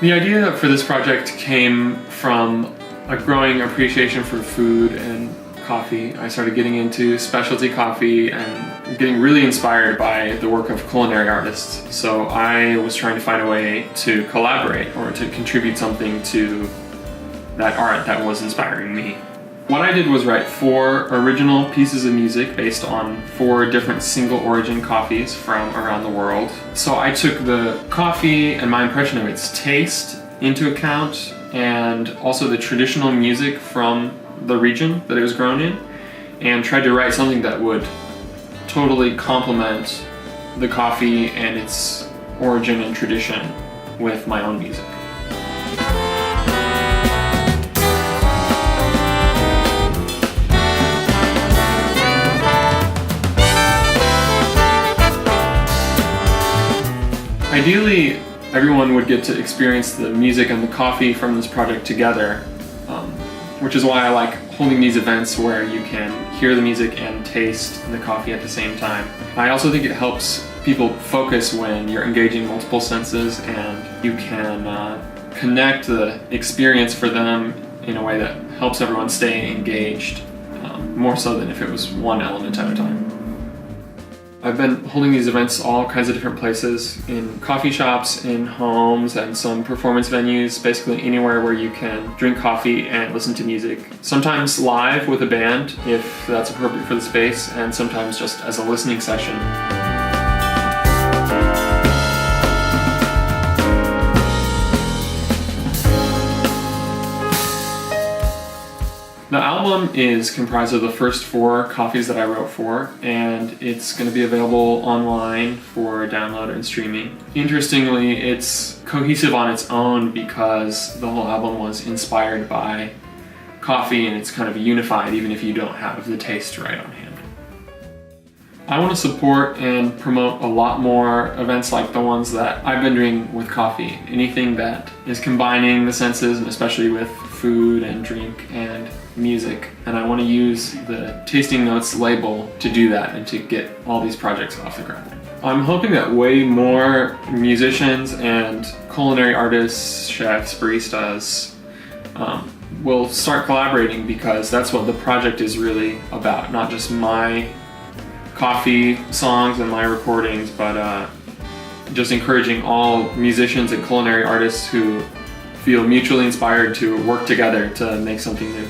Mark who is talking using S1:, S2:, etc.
S1: The idea for this project came from a growing appreciation for food and coffee. I started getting into specialty coffee and getting really inspired by the work of culinary artists. So I was trying to find a way to collaborate or to contribute something to that art that was inspiring me. What I did was write 4 original pieces of music based on 4 different single origin coffees from around the world. So I took the coffee and my impression of its taste into account, and also the traditional music from the region that it was grown in, and tried to write something that would totally complement the coffee and its origin and tradition with my own music. Ideally, everyone would get to experience the music and the coffee from this project together, which is why I like holding these events where you can hear the music and taste the coffee at the same time. I also think it helps people focus when you're engaging multiple senses, and you can connect the experience for them in a way that helps everyone stay engaged, more so than if it was one element at a time. I've been holding these events all kinds of different places, in coffee shops, in homes, and some performance venues, basically anywhere where you can drink coffee and listen to music. Sometimes live with a band, if that's appropriate for the space, and sometimes just as a listening session. The album is comprised of the first 4 coffees that I wrote for, and it's going to be available online for download and streaming. Interestingly, it's cohesive on its own because the whole album was inspired by coffee, and it's kind of unified even if you don't have the taste right on hand. I want to support and promote a lot more events like the ones that I've been doing with coffee. Anything that is combining the senses, and especially with food and drink and music. And I want to use the Tasting Notes label to do that and to get all these projects off the ground. I'm hoping that way more musicians and culinary artists, chefs, baristas will start collaborating, because that's what the project is really about. Not just my coffee songs and my recordings, but just encouraging all musicians and culinary artists who feel mutually inspired to work together to make something new.